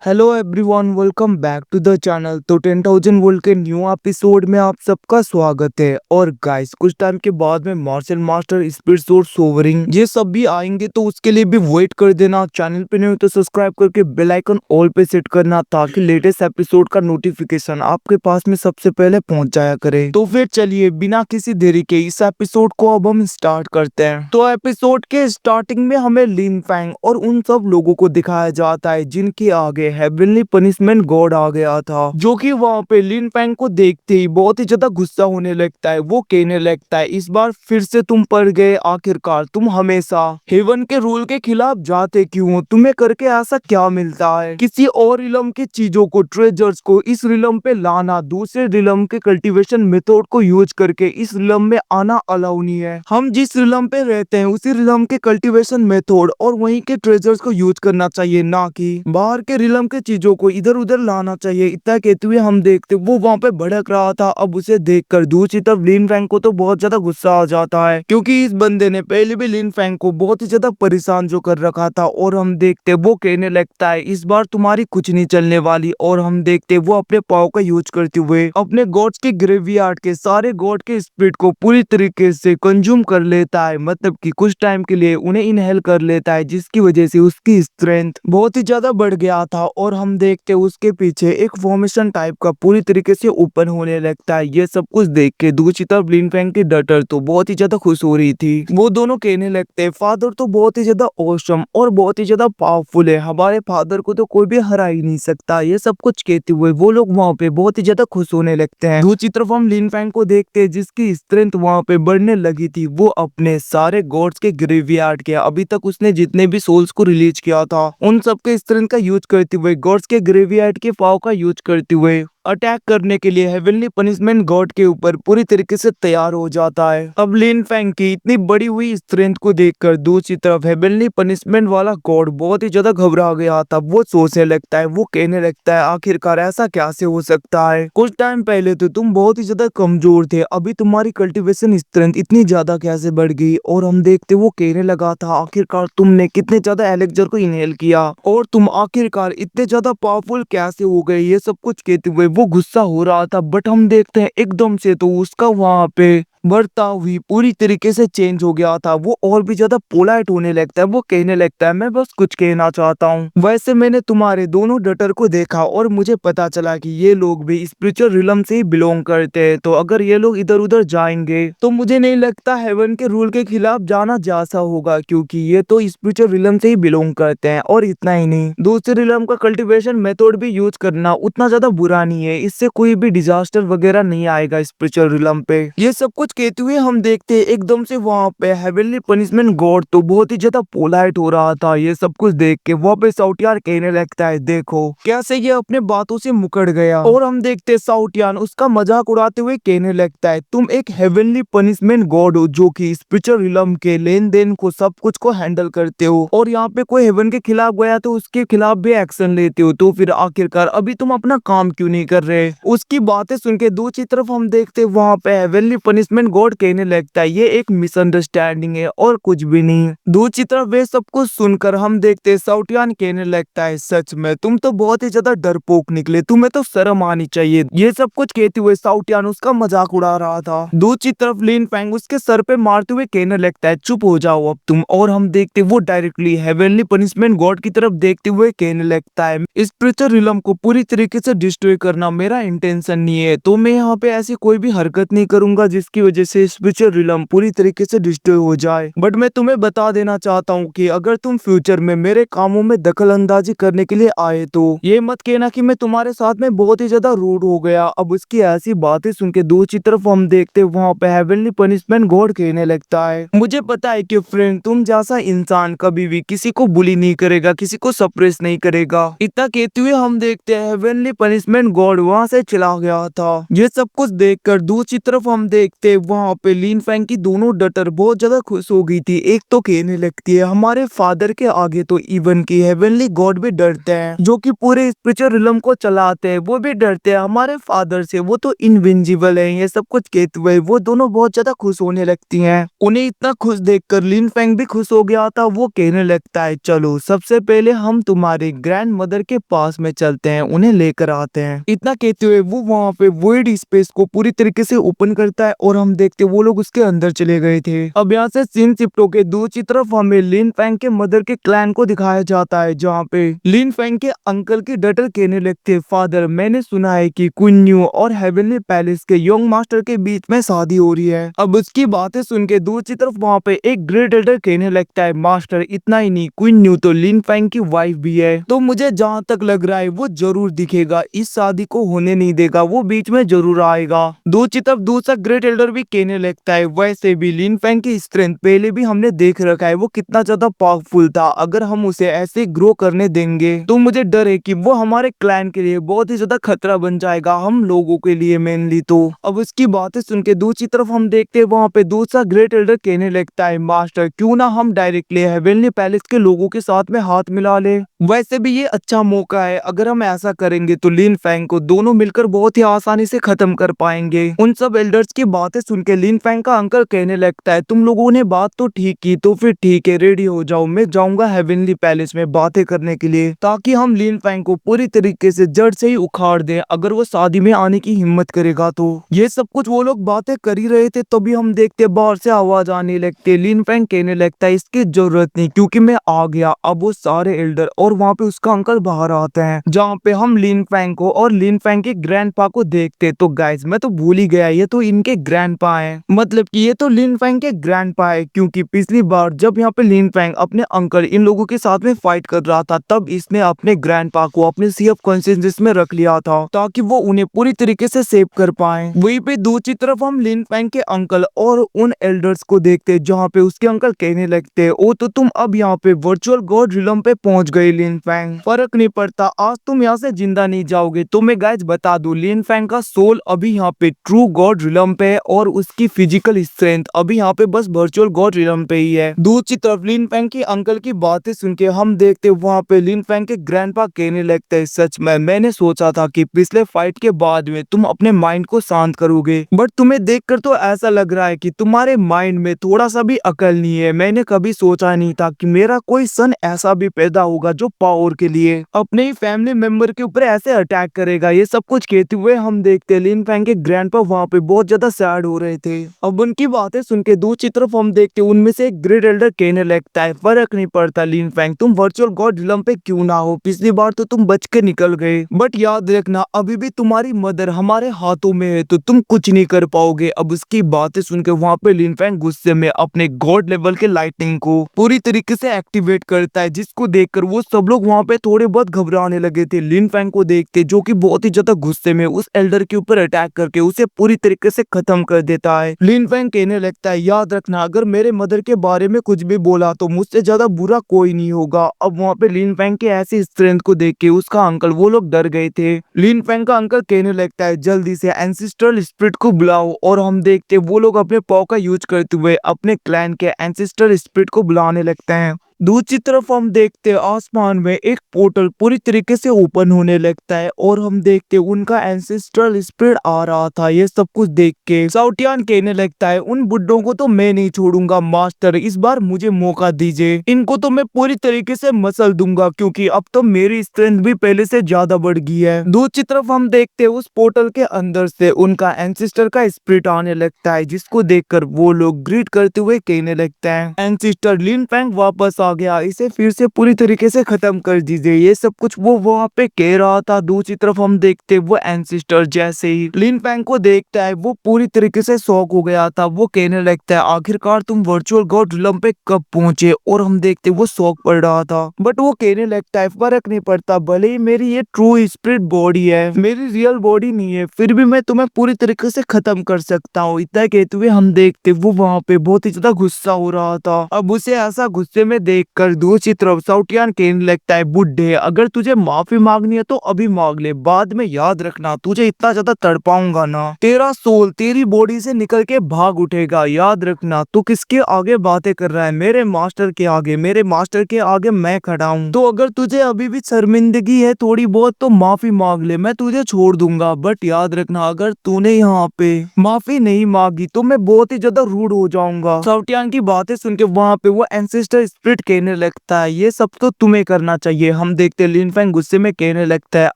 Hello everyone, welcome back to the channel. तो 10,000 volt के new episode में आप सबका स्वागत है। और गाइस, कुछ टाइम के बाद में martial master, speed source, sovereign ये सब भी आएंगे, तो उसके लिए भी वेट कर देना। चैनल पे नहीं हो तो सब्सक्राइब करके बेल आइकन ऑल पे सेट करना, ताकि लेटेस्ट एपिसोड का नोटिफिकेशन आपके पास में सबसे पहले पहुंच जाया करे। तो फिर चलिए बिना किसी देरी के इस एपिसोड को अब हम स्टार्ट करते हैं। तो एपिसोड के स्टार्टिंग में हमें लिन फैंग और उन सब लोगों को दिखाया जाता है जिनके आगे हेवनली पनिशमेंट गॉड आ गया था, जो कि वहाँ पे लिन फैंग को देखते ही बहुत ही ज्यादा गुस्सा होने लगता है। वो कहने लगता है, इस बार फिर से तुम पड़ गए। आखिरकार तुम हमेशा हेवन के रूल के खिलाफ जाते क्यों हो? तुम्हें करके ऐसा क्या मिलता है? किसी और रिलम की चीजों को, ट्रेजर्स को इस रिलम पे लाना, दूसरे रिलम के कल्टीवेशन मेथड को यूज करके इस रिलम में आना अलाउ नहीं है। हम जिस रिलम पे रहते हैं उसी रिलम के कल्टीवेशन मेथड और वहीं के ट्रेजर्स को यूज करना चाहिए, ना कि बाहर के रिलम के चीजों को इधर उधर लाना चाहिए। इतना कहते हुए हम देखते वो वहाँ पे भड़क रहा था। अब उसे देखकर दूसरी तरफ लिन फैंग को तो बहुत ज्यादा गुस्सा आ जाता है, क्योंकि इस बंदे ने पहले भी लिन फैंग को बहुत ही ज्यादा परेशान जो कर रखा था। और हम देखते वो कहने लगता है, इस बार तुम्हारी कुछ नहीं चलने वाली। और हम देखते वो अपने पाव का यूज करते हुए अपने गॉड्स के ग्रेवयार्ड के सारे गॉड के स्पिरिट को पूरी तरीके से कंज्यूम कर लेता है, मतलब कि कुछ टाइम के लिए उन्हें इनहेल कर लेता है, जिसकी वजह से उसकी स्ट्रेंथ बहुत ही ज्यादा बढ़ गया था। और हम देखते उसके पीछे एक फॉर्मेशन टाइप का पूरी तरीके से ओपन होने लगता है। ये सब कुछ देख के दूसरी तरफ लिन फैंग की डॉटर तो बहुत ही ज्यादा खुश हो रही थी। वो दोनों कहने लगते, फादर तो बहुत ही ज्यादा ऑसम और बहुत ही ज्यादा पावरफुल है, हमारे फादर को तो कोई भी हरा ही नहीं सकता। ये सब कुछ कहते हुए वो लोग वहाँ पे बहुत ही ज्यादा खुश होने लगते हैं। दूसरी तरफ हम लिन फैंग को देखते हैं, जिसकी स्ट्रेंथ वहाँ पे बढ़ने लगी थी। वो अपने सारे गॉड्स के ग्रेवयार्ड के, अभी तक उसने जितने भी सोल्स को रिलीज किया था, उन सबके स्ट्रेंथ का यूज करते हुए, गॉड्स के ग्रेवयार्ड के पाव का यूज करते हुए अटैक करने के लिए हेवनली पनिशमेंट गॉड के ऊपर पूरी तरीके से तैयार हो जाता है। अब लिन फैंग की इतनी बड़ी हुई स्ट्रेंथ को देखकर दूसरी तरफ हेवनली पनिशमेंट वाला गॉड बहुत ही ज्यादा घबरा गया था। वो सोचने लगता है, वो कहने लगता है, आखिरकार ऐसा कैसे हो सकता है? कुछ टाइम पहले तो तुम बहुत ही ज्यादा कमजोर थे, अभी तुम्हारी कल्टीवेशन स्ट्रेंथ इतनी ज्यादा कैसे बढ़ गई? और हम देखते वो कहने लगा था, आखिरकार तुमने कितने ज्यादा एलेक्जर को इनहेल किया और तुम आखिरकार इतने ज्यादा पावरफुल कैसे हो गए? ये सब कुछ कहते हुए वो गुस्सा हो रहा था। बट हम देखते हैं एकदम से तो उसका वहां पे बर्ताव हुई पूरी तरीके से चेंज हो गया था। वो और भी ज्यादा पोलाइट होने लगता है। वो कहने लगता है, मैं बस कुछ कहना चाहता हूँ। वैसे मैंने तुम्हारे दोनों डटर को देखा और मुझे पता चला कि ये लोग भी स्पिरिचुअल रिलम से ही बिलोंग करते हैं। तो अगर ये लोग इधर उधर जाएंगे तो मुझे नहीं लगता हेवन के रूल के खिलाफ जाना जैसा होगा, क्योंकि ये तो स्पिरिचुअल रिलम से ही बिलोंग करते हैं। और इतना ही नहीं, दूसरे रिलम का कल्टीवेशन मेथड भी यूज करना उतना ज्यादा बुरा नहीं है, इससे कोई भी डिजास्टर वगैरह नहीं आएगा स्पिरिचुअल रिलम पे। ये सब कुछ कहते हुए हम देखते हैं एकदम से वहाँ पे हेवनली पनिशमेंट गॉड तो बहुत ही ज्यादा पोलाइट हो रहा था। ये सब कुछ देख के वहाँ पे साउटियान कहने लगता है, देखो कैसे ये अपने बातों से मुकर गया। और हम देखते साउटियान उसका मजाक उड़ाते हुए कहने लगता है, तुम एक हेवनली पनिशमेंट गॉड हो जो कि स्पिरिचुअल रिलम के लेन देन को, सब कुछ को हैंडल करते हो, और यहाँ पे कोई हेवन के खिलाफ गया तो उसके खिलाफ भी एक्शन लेते हो। तो फिर आखिरकार अभी तुम अपना काम क्यों नहीं कर रहे? उसकी बातें सुन के दूसरी तरफ हम देखते वहाँ पे हेवनली पनिशमेंट गॉड कहने लगता है, ये एक मिसअंडरस्टैंडिंग है और कुछ भी नहीं। दूसरी तरफ वे सब कुछ सुनकर हम देखते साउटियान कहने लगता है, सच में तुम तो बहुत ही ज्यादा डरपोक निकले, तुम्हें तो शर्म आनी चाहिए। ये सब कुछ कहते हुए साउटियान उसका मजाक उड़ा रहा था। दूसरी तरफ लिन फैंग उसके सर पे मारते हुए कहने लगता है, चुप हो जाओ अब तुम। और हम देखते वो डायरेक्टली हेवनली पनिशमेंट गॉड की तरफ देखते हुए कहने लगता है, स्पिरिचुअल रिलम को पूरी तरीके से डिस्ट्रॉय करना मेरा इंटेंशन नहीं है, तो मैं यहाँ पे ऐसी कोई भी हरकत नहीं करूंगा जिसकी वजह से स्पिरिचुअल रिलम पूरी तरीके से डिस्ट्रॉय हो जाए। बट मैं तुम्हें बता देना चाहता हूँ कि अगर तुम फ्यूचर में मेरे कामों में दखल अंदाजी करने के लिए आए तो ये मत कहना कि मैं तुम्हारे साथ में बहुत ही ज्यादा रूड हो गया। अब उसकी ऐसी बातें सुन के दूसरी तरफ हम देखते वहाँ पे हेवनली पनिशमेंट गॉड कहने लगता है, मुझे पता है कि फ्रेंड तुम जैसा इंसान कभी भी किसी को बुली नहीं करेगा, किसी को सप्रेस नहीं करेगा। इतना कहते हुए हम देखते हैं हेवनली पनिशमेंट गॉड वहाँ से चला गया था। ये सब कुछ देखकर दूसरी तरफ हम देखते वहाँ पे लिन फैंग की दोनों डॉटर बहुत ज्यादा खुश हो गई थी। एक तो कहने लगती है हमारे फादर के आगे तो इवन की हेवनली गॉड भी डरते हैं, जो कि पूरे स्पिरिचुअल रिलम को चलाते हैं, वो भी डरते हैं हमारे फादर से, वो तो इनविंजिबल है। ये सब कुछ कहते हुए वो दोनों बहुत ज्यादा खुश होने लगती हैं। उन्हें इतना खुश देखकर लिन फैंग भी खुश हो गया था। वो कहने लगता है चलो सबसे पहले हम तुम्हारे ग्रैंड मदर के पास में चलते हैं, उन्हें लेकर आते हैं। इतना कहते हुए वो वहाँ पे वॉइड स्पेस को पूरी तरीके से ओपन करता है और हम देखते वो लोग उसके अंदर चले गए थे। अब यहाँ से सीन शिफ्ट होके दूसरी तरफ हमें लिन फैंग के मदर के क्लैन को दिखाया जाता है, जहाँ पे लिन फैंग के अंकल की डॉटर कहने लगते फादर मैंने सुना है कि क्वीन न्यू और हेवनली पैलेस के यंग मास्टर के बीच में शादी हो रही है। अब उसकी बातें सुन के दूसरी तरफ वहाँ पे एक ग्रेट एल्डर कहने लगता है मास्टर इतना ही नहीं, क्वीन न्यू तो लिन फैंग की वाइफ भी है, तो मुझे जहाँ तक लग रहा है वो जरूर दिखेगा, इस शादी को होने नहीं देगा, वो बीच में जरूर आएगा। दूसरी तरफ दूसरा ग्रेट एल्डर भी कहने लगता है वैसे भी लिन फैंग की स्ट्रेंथ पहले भी हमने देख रखा है, वो कितना ज्यादा पावरफुल था, अगर हम उसे ऐसे ग्रो करने देंगे तो मुझे डर है कि वो हमारे क्लैन के लिए बहुत ही ज्यादा खतरा बन जाएगा, हम लोगों के लिए मेनली। तो अब उसकी बातें सुन के दूसरी तरफ हम देखते हैं वहाँ पे दूसरा ग्रेट एल्डर कहने लगता है मास्टर क्यों ना हम डायरेक्टली हेवनली पैलेस के लोगों के साथ में हाथ मिला ले, वैसे भी ये अच्छा मौका है, अगर हम ऐसा करेंगे तो लिन फैंग को दोनों मिलकर बहुत ही आसानी से खत्म कर पाएंगे। उन सब एल्डर्स की बातें सुन के लिन फैंग का अंकल कहने लगता है तुम लोगों ने बात तो ठीक की, तो फिर ठीक है रेडी हो जाओ, मैं जाऊंगा हेवनली पैलेस में बातें करने के लिए, ताकि हम लिन फैंग को पूरी तरीके से जड़ से ही उखाड़ दें, अगर वो शादी में आने की हिम्मत करेगा तो। ये सब कुछ वो लोग बातें कर ही रहे थे तभी हम देखते बाहर से आवाज आने लगती है। लिन फैंग कहने लगता है इसकी जरूरत नहीं क्योंकि मैं आ गया। अब वो सारे एल्डर और वहाँ पे उसका अंकल बाहर आते हैं, जहाँ पे हम लिन फैंग को और लिन फैंग के ग्रैंडपा को देखते। तो गाइस मैं तो भूल ही गया, ये तो इनके ग्रैंडपा हैं, मतलब कि ये तो लिन फैंग के ग्रैंडपा है, क्योंकि पिछली बार जब यहाँ पे लिन फैंग अपने अंकल इन लोगों के साथ में फाइट कर रहा था तब इसने अपने ग्रैंडपा को अपने सी ऑफ कॉन्शियसनेस में रख लिया था ताकि वो उन्हें पूरी तरीके से सेव कर पाए। वहीं पे दूसरी तरफ हम लिन फैंग के अंकल और उन एल्डर्स को देखते जहाँ पे उसके अंकल कहने लगते ओ तो तुम अब यहाँ पे वर्चुअल गॉड रिलम पे पहुंच गए लिन फैंग, फर्क नहीं पड़ता आज तुम यहाँ से जिंदा नहीं जाओगे। तो मैं गाइस बता दूं लिन फैंग का सोल अभी यहाँ पे ट्रू गॉड रिलम पे है और उसकी फिजिकल स्ट्रेंथ अभी यहाँ पे बस वर्चुअल गॉड रिलम पे ही है। दूसरी तरफ लिन फैंग के अंकल की बातें सुन के हम देखते वहाँ पे लिन फैंग के ग्रैंडपा कहने लगते हैं सच में मैंने सोचा था कि पिछले फाइट के बाद में तुम अपने माइंड को शांत करोगे, बट तुम्हें देखकर तो ऐसा लग रहा है कि तुम्हारे माइंड में थोड़ा सा भी अकल नहीं है। मैंने कभी सोचा नहीं था कि मेरा कोई सन ऐसा भी पैदा होगा जो पावर के लिए अपने ही फैमिली मेंबर के ऊपर ऐसे अटैक करेगा। ये सब कुछ कहते हुए हम देखते लिन फैंग के ग्रैंडपा वहाँ पे बहुत ज्यादा सैड हो रहे थे। अब उनकी बातें सुन के दूसरी तरफ हम देखते उनमें से एक ग्रेट एल्डर कहने लगता है फर्क नहीं पड़ता लिन फैंग तुम वर्चुअल गॉड रिलम पे क्यों ना हो, पिछली बार तो तुम बच के निकल गए, बट याद रखना अभी भी तुम्हारी मदर हमारे हाथों में है तो तुम कुछ नहीं कर पाओगे। अब उसकी बातें सुन के वहाँ पे लिन फैंग गुस्से में अपने गॉड लेवल के लाइटनिंग को पूरी तरीके से एक्टिवेट करता है, जिसको देखकर वो सब लोग वहाँ पे थोड़े बहुत घबराने लगे थे। लिन फैंग को देखते जो कि बहुत ही ज्यादा गुस्से में उस एल्डर के ऊपर अटैक करके उसे पूरी तरीके से खत्म कर देता है। लिन फैंग कहने लगता है याद रखना अगर मेरे मदर के बारे में कुछ भी बोला तो मुझसे ज्यादा बुरा कोई नहीं होगा। अब वहाँ पे लिन फैंग के ऐसी स्ट्रेंथ को देख के उसका अंकल वो लोग डर गए थे। लिन फैंग का अंकल कहने लगता है जल्दी से एंसिस्ट्रल स्पिरिट को बुलाओ, और हम देखते वो लोग अपने पाव का यूज करते हुए अपने क्लैन के एंसिस्ट्रल स्पिरिट को बुलाने लगते हैं। दूसरी तरफ हम देखते आसमान में एक पोर्टल पूरी तरीके से ओपन होने लगता है और हम देखते उनका एंसेस्ट्रल स्पिरिट आ रहा था। ये सब कुछ देख के साउटियान कहने लगता है उन बुड्ढों को तो मैं नहीं छोड़ूंगा मास्टर, इस बार मुझे मौका दीजिए, इनको तो मैं पूरी तरीके से मसल दूंगा क्योंकि अब तो मेरी स्ट्रेंथ भी पहले से ज्यादा बढ़ गई है। दूसरी तरफ हम देखते उस पोर्टल के अंदर से उनका एंसेस्टर का स्पिरिट आने लगता है, जिसको देखकर वो लोग ग्रीट करते हुए कहने लगते हैं एंसेस्टर लिन फैंग वापस आ गया, इसे फिर से पूरी तरीके से खत्म कर दीजिए। ये सब कुछ वो वहाँ पे कह रहा था। दूसरी तरफ हम देखते वो एंसेस्टर जैसे ही लिन फैंग को देखता है वो पूरी तरीके से शॉक हो गया था। वो कहने लगता है आखिरकार तुम वर्चुअल गॉड रिलम पे कब पहुंचे, और हम देखते वो शॉक पड़ रहा था, बट वो कहने लगता है फर्क नहीं पड़ता, भले ही मेरी ये ट्रू स्पिरिट बॉडी है, मेरी रियल बॉडी नहीं है, फिर भी मैं तुम्हें पूरी तरीके से खत्म कर सकता हूँ। इतना कहते हुए हम देखते वो वहाँ पे बहुत ही ज्यादा गुस्सा हो रहा था। अब उसे ऐसा गुस्से में देख देखकर दूसरी तरफ साउटियान कहने लगता है, बुड्ढे अगर तुझे माफी मांगनी है तो अभी मांग ले, बाद में याद रखना तुझे इतना ज्यादा तड़पाऊंगा ना, तेरा सोल तेरी बॉडी से निकल के भाग उठेगा। याद रखना तू किसके आगे बातें कर रहा है, मेरे मास्टर के आगे, मेरे मास्टर के आगे मैं खड़ा हूँ। तो अगर तुझे अभी भी शर्मिंदगी है थोड़ी बहुत तो माफी मांग ले, मैं तुझे छोड़ दूंगा। बट याद रखना अगर तूने यहाँ पे माफी नहीं मांगी तो मैं बहुत ही ज्यादा रूड हो जाऊंगा। साउटियान की बातें सुन के वहाँ पे वो एंसेस्टर स्पिरिट कहने लगता है, ये सब तो तुम्हें करना चाहिए। हम देखते लिन फैंग गुस्से में कहने लगता है,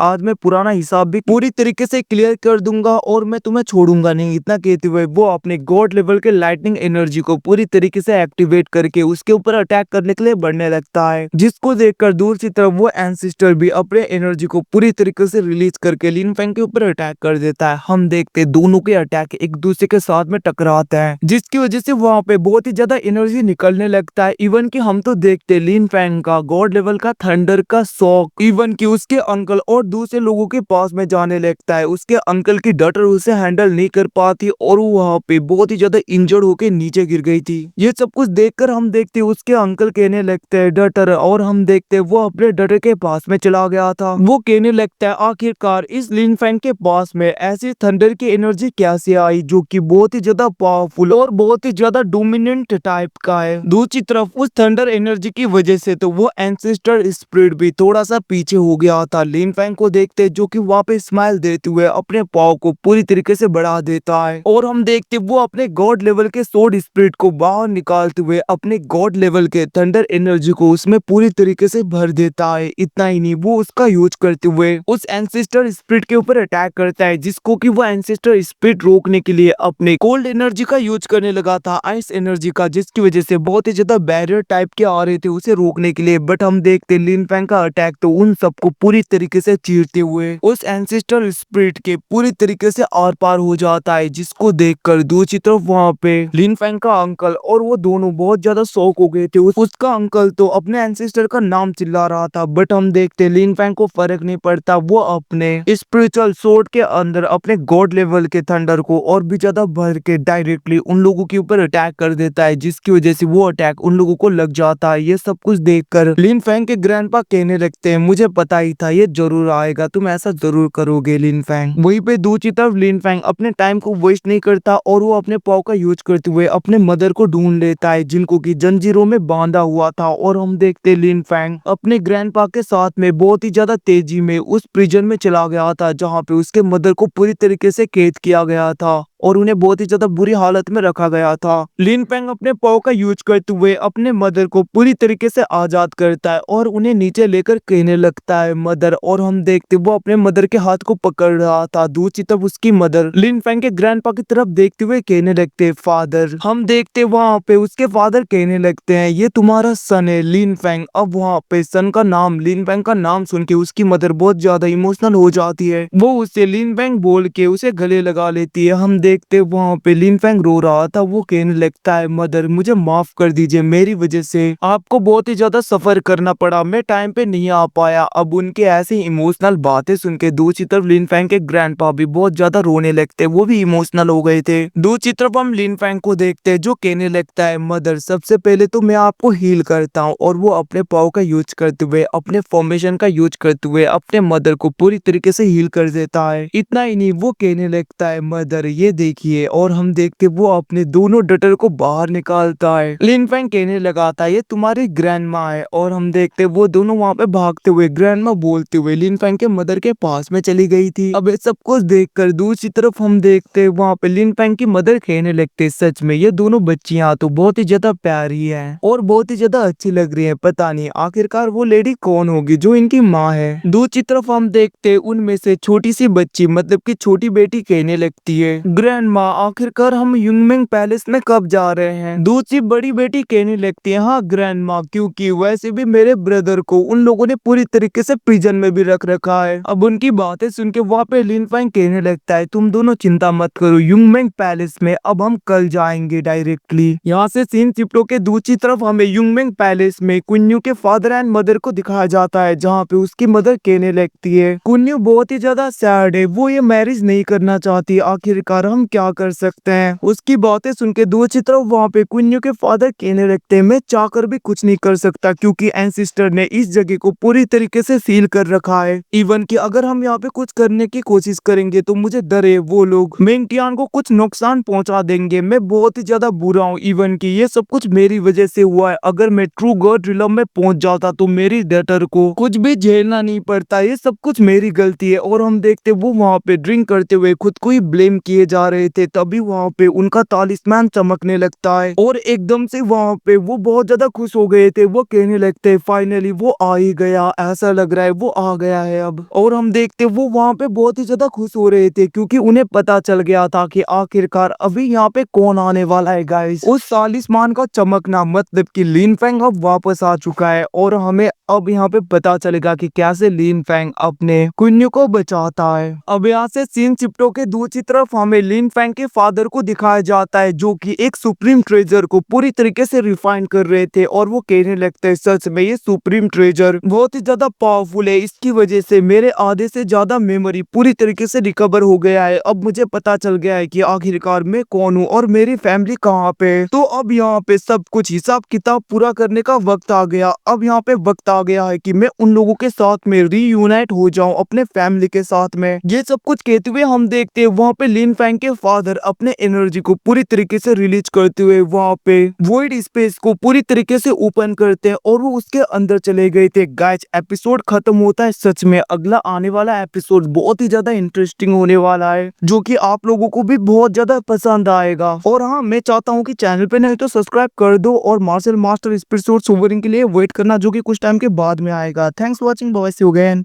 आज मैं पुराना हिसाब भी पूरी तरीके से क्लियर कर दूंगा और मैं तुम्हें छोड़ूंगा नहीं। इतना कहते हुए वो अपने गॉड लेवल के लाइटनिंग एनर्जी को पूरी तरीके से एक्टिवेट करके उसके ऊपर अटैक करने के लिए बढ़ने लगता है, जिसको देखकर दूर की तरफ वो एंसेस्टर भी अपने एनर्जी को पूरी तरीके से रिलीज करके लिन फैंग के ऊपर अटैक कर देता है। हम देखते दोनों के अटैक एक दूसरे के साथ में टकराते हैं, जिसकी वजह से वहाँ पे बहुत ही ज्यादा एनर्जी निकलने लगता है। इवन कि हम तो देखते लिन फैंग का गॉड लेवल का थंडर का शॉक इवन कि उसके अंकल और दूसरे लोगों के पास में जाने लगता है। उसके अंकल की डॉटर उसे हैंडल नहीं कर पाती और वो वहाँ पे बहुत ही ज्यादा इंजर्ड होके नीचे गिर गई थी। ये सब कुछ देखकर हम देखते उसके अंकल कहने लगते हैं डॉटर, और हम देखते वो अपने डॉटर के पास में चला गया था। वो कहने लगता है आखिरकार इस लिन फैंग के पास में ऐसी थंडर की एनर्जी कैसे आई जो कि बहुत ही ज्यादा पावरफुल और बहुत ही ज्यादा डोमिनेंट टाइप का है। दूसरी तरफ उस थंडर एनर्जी की वजह से तो वो एंसेस्टर स्पिरिट भी थोड़ा सा पीछे हो गया था। लिन फैंग को देखते जो कि वहाँ पे स्माइल देते हुए अपने पाव को पूरी तरीके से बढ़ा देता है, और हम देखते वो अपने गॉड लेवल के सोड स्पिरिट को बाहर निकालते हुए अपने गॉड लेवल के थंडर एनर्जी को उसमें पूरी तरीके से भर देता है। इतना ही नहीं वो उसका यूज करते हुए उस एंसेस्टर स्पिरिट के ऊपर अटैक करता है, जिसको कि वो एंसेस्टर स्पिरिट रोकने के लिए अपने कोल्ड एनर्जी का यूज करने लगा था, आइस एनर्जी का, जिसकी वजह से बहुत ही ज्यादा बैरियर टाइप के आ रहे थे उसे रोकने के लिए। बट हम देखते लिन फैंग का अटैक तो उन सबको पूरी तरीके से चीरते हुए उस एंसेस्टर स्पिरिट के पूरी तरीके से आर पार हो जाता है, जिसको देखकर दूसरी तरफ वहाँ पे लिन फैंग का अंकल और वो दोनों बहुत ज्यादा शॉक हो गए थे। उसका अंकल तो अपने एंसेस्टर का नाम चिल्ला रहा था, बट हम देखते लिन फैंग को फर्क नहीं पड़ता। वो अपने स्पिरिचुअल सोर्ड के अंदर अपने गॉड लेवल के थंडर को और भी ज्यादा भर के डायरेक्टली उन लोगों के ऊपर अटैक कर देता है, जिसकी वजह से वो अटैक उन लोगों को लग जाता है। ये सब कुछ देखकर लिन फैंग के ग्रैंडपा कहने लगते हैं, मुझे पता ही था ये जरूर आएगा, तुम ऐसा जरूर करोगे लिन फैंग। वहीं पे दूसरी तरफ लिन फैंग अपने टाइम को वेस्ट नहीं करता और वो अपने पाव का यूज करते हुए अपने मदर को ढूंढ लेता है, जिनको की जंजीरों में बांधा हुआ था। और हम देखते लिन फैंग अपने ग्रैंडपा के साथ में बहुत ही ज्यादा तेजी में उस प्रिजन में चला गया था, जहाँ पे उसके मदर को पूरी तरीके से कैद किया गया था और उन्हें बहुत ही ज्यादा बुरी हालत में रखा गया था। लिन फैंग अपने पाव का यूज करते हुए अपने मदर को पूरी तरीके से आजाद करता है और उन्हें नीचे लेकर कहने लगता है मदर, और हम देखते वो अपने मदर के हाथ को पकड़ रहा था। दूसरी तरफ उसकी मदर लिन फैंग के ग्रैंडपा की तरफ देखते हुए कहने लगते फादर। हम देखते वहाँ पे उसके फादर कहने लगते हैं ये तुम्हारा सन है लिन फैंग। अब वहाँ पे सन का नाम लिन फैंग का नाम सुन के उसकी मदर बहुत ज्यादा इमोशनल हो जाती है, वो उसे लिन फैंग बोल के उसे गले लगा लेती है। हम देखते वहाँ पे लिन फैंग रो रहा था, वो कहने लगता है मदर मुझे माफ कर दीजिए, मेरी वजह से आपको बहुत ही ज्यादा सफर करना पड़ा, मैं टाइम पे नहीं आ पाया। अब उनके ऐसी इमोशनल बातें सुन के दूसरी तरफ लिन फैंग के ग्रैंडपा भी बहुत ज्यादा रोने लगते, वो भी इमोशनल हो गए थे। दूसरी तरफ हम लिन फैंग को देखते जो कहने लगता है मदर सबसे पहले तो मैं आपको हील करता हूँ, और वो अपने पाव का यूज करते हुए अपने फॉर्मेशन का यूज करते हुए अपने मदर को पूरी तरीके से हील कर देता है। इतना ही नहीं वो कहने लगता है मदर ये देखिए, और हम देखते वो अपने दोनों डटर को बाहर निकालता है। लिन फैंग कहने लगा था ये तुम्हारी ग्रैंडमा है, और हम देखते वो दोनों वहाँ पे भागते हुए ग्रैंडमा बोलते हुए लिन फैंग के मदर के पास में चली गई थी। अब ये सब कुछ देखकर दूसरी तरफ हम देखते वहाँ पे लिन फैंग की मदर कहने लगते सच में ये दोनों बच्चियां तो बहुत ही ज्यादा प्यारी है और बहुत ही ज्यादा अच्छी लग रही है, पता नहीं आखिरकार वो लेडी कौन होगी जो इनकी माँ है। दूसरी तरफ हम देखते उनमें से छोटी सी बच्ची मतलब की छोटी बेटी कहने लगती है ग्रैंडमा आखिरकार हम युंगमिंग पैलेस में कब जा रहे हैं। दूसरी बड़ी बेटी कहने लगती है हाँ ग्रैंडमा, क्योंकि वैसे भी मेरे ब्रदर को उन लोगों ने पूरी तरीके से प्रिजन में भी रख रखा है। अब उनकी बातें सुन के वहाँ पे लिन फैंग कहने लगता है तुम दोनों चिंता मत करो, युंगमिंग पैलेस में अब हम कल जाएंगे डायरेक्टली। यहाँ से सीन चिपटो के दूसरी तरफ हमें युंगमिंग पैलेस में कुन्यू के फादर एंड मदर को दिखाया जाता है, जहाँ पे उसकी मदर कहने लगती है कुन्यू बहुत ही ज्यादा सैड है, वो ये मैरिज नहीं करना चाहती, आखिरकार हम क्या कर सकते हैं। उसकी बातें सुन के दूसरी तरफ वहाँ पे कुन्यू के फादर कहने लगते हैं मैं चाहकर कर भी कुछ नहीं कर सकता, क्योंकि एंसिस्टर ने इस जगह को पूरी तरीके से सील कर रखा है। इवन कि अगर हम यहाँ पे कुछ करने की कोशिश करेंगे तो मुझे डर है वो लोग मेंटियान को कुछ नुकसान पहुंचा देंगे। मैं बहुत ही ज्यादा बुरा हूँ। इवन कि ये सब कुछ मेरी वजह से हुआ है। अगर मैं ट्रू गॉड रिलम में पहुंच जाता तो मेरी डॉटर को कुछ भी झेलना नहीं पड़ता। ये सब कुछ मेरी गलती है। और हम देखते वो वहाँ पे ड्रिंक करते हुए खुद को ही ब्लेम किए जा रहे थे। तभी वहाँ पे उनका तालिस्मान चमकने लगता है और एकदम से वहाँ पे वो बहुत ज्यादा खुश हो गए थे। वो कहने लगते हैं फाइनली वो आ ही गया, ऐसा लग रहा है वो आ गया है अब। और हम देखते वो वहाँ पे बहुत ही ज्यादा खुश हो रहे थे, क्योंकि उन्हें पता चल गया था कि आखिरकार अभी यहाँ पे कौन आने वाला है गाइस। उस तालिस्मान का चमकना मतलब कि लिन फैंग अब वापस आ चुका है और हमें अब यहाँ पे पता चलेगा कि कैसे लिन फैंग अपने कुन्नू को बचाता है। अब यहाँ से सीन चिप्टो के दूसरी तरफ हमें लिन फैंग के फादर को दिखाया जाता है, जो कि एक सुप्रीम ट्रेजर को पूरी तरीके से रिफाइन कर रहे थे। और वो कहने लगते हैं सच में ये सुप्रीम ट्रेजर बहुत ही ज्यादा पावरफुल है। इसकी वजह से मेरे आधे से ज्यादा मेमोरी पूरी तरीके से रिकवर हो गया है। अब मुझे पता चल गया है कि आखिरकार मैं कौन हूँ और मेरी फैमिली कहाँ पे। तो अब यहाँ पे सब कुछ हिसाब किताब पूरा करने का वक्त आ गया। अब यहाँ पे वक्त आ गया है कि मैं उन लोगों के साथ में रीयूनाइट हो जाऊं अपने फैमिली के साथ में। ये सब कुछ कहते हुए हम देखते हैं वहाँ पे लिन फैंग के फादर अपने एनर्जी को पूरी तरीके से रिलीज करते हुए वहाँ पे वॉइड स्पेस को पूरी तरीके से ओपन करते हैं और वो उसके अंदर चले गए थे। गाइस एपिसोड खत्म होता है। सच में अगला आने वाला एपिसोड बहुत ही ज्यादा इंटरेस्टिंग होने वाला है, जो कि आप लोगों को भी बहुत ज्यादा पसंद आएगा। और हाँ, मैं चाहता हूँ कि चैनल पे नहीं तो सब्सक्राइब कर दो और मार्शल मास्टर एपिसोड सोवरिंग के लिए वेट करना, जो कि कुछ टाइम के बाद में आएगा। Thanks for watching, bye see you again.